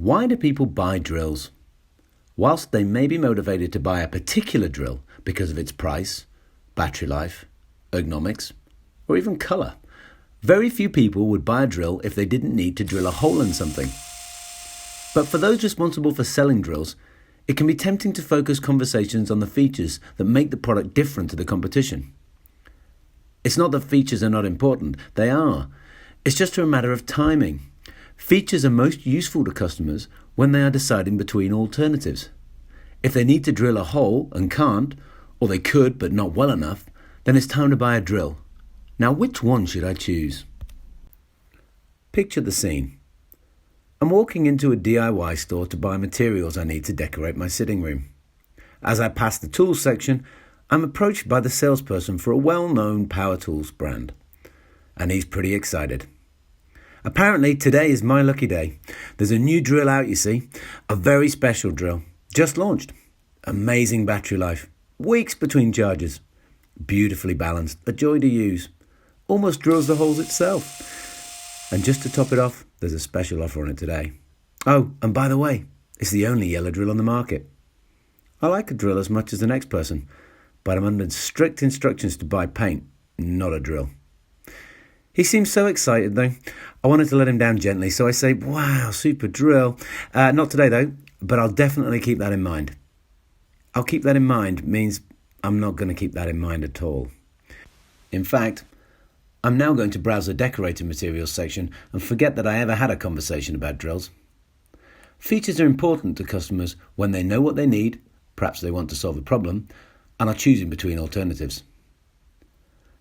Why do people buy drills? Whilst they may be motivated to buy a particular drill because of its price, battery life, ergonomics, or even colour, very few people would buy a drill if they didn't need to drill a hole in something. But for those responsible for selling drills, it can be tempting to focus conversations on the features that make the product different to the competition. It's not that features are not important, they are. It's just a matter of timing. Features are most useful to customers when they are deciding between alternatives. If they need to drill a hole and can't, or they could but not well enough, then it's time to buy a drill. Now, which one should I choose? Picture the scene. I'm walking into a DIY store to buy materials I need to decorate my sitting room. As I pass the tools section, I'm approached by the salesperson for a well-known power tools brand, and he's pretty excited. Apparently, today is my lucky day. There's a new drill out, you see, a very special drill, just launched. Amazing battery life, weeks between charges, beautifully balanced, a joy to use, almost drills the holes itself. And just to top it off, there's a special offer on it today. Oh, and by the way, it's the only yellow drill on the market. I like a drill as much as the next person, but I'm under strict instructions to buy paint, not a drill. He seems so excited though. I wanted to let him down gently, so I say, wow, super drill. Not today though, but I'll definitely keep that in mind. I'll keep that in mind means I'm not going to keep that in mind at all. In fact, I'm now going to browse the decorating materials section and forget that I ever had a conversation about drills. Features are important to customers when they know what they need, perhaps they want to solve a problem, and are choosing between alternatives.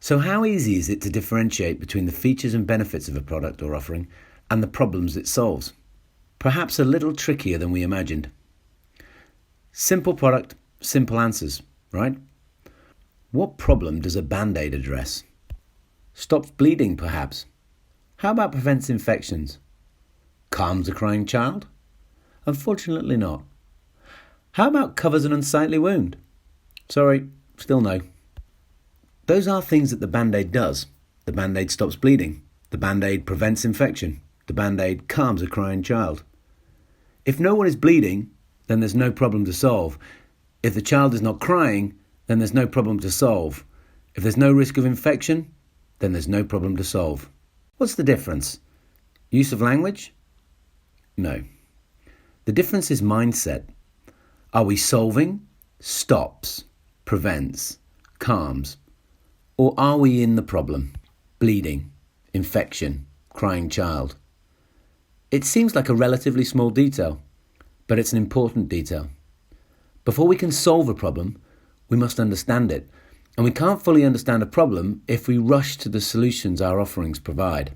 So how easy is it to differentiate between the features and benefits of a product or offering and the problems it solves? Perhaps a little trickier than we imagined. Simple product, simple answers, right? What problem does a Band-Aid address? Stops bleeding, perhaps? How about prevents infections? Calms a crying child? Unfortunately not. How about covers an unsightly wound? Sorry, still no. Those are things that the Band-Aid does. The Band-Aid stops bleeding. The Band-Aid prevents infection. The Band-Aid calms a crying child. If no one is bleeding, then there's no problem to solve. If the child is not crying, then there's no problem to solve. If there's no risk of infection, then there's no problem to solve. What's the difference? Use of language? No. The difference is mindset. Are we solving, stops, prevents, calms? Or are we in the problem? Bleeding, infection, crying child. It seems like a relatively small detail, but it's an important detail. Before we can solve a problem, we must understand it. And we can't fully understand a problem if we rush to the solutions our offerings provide.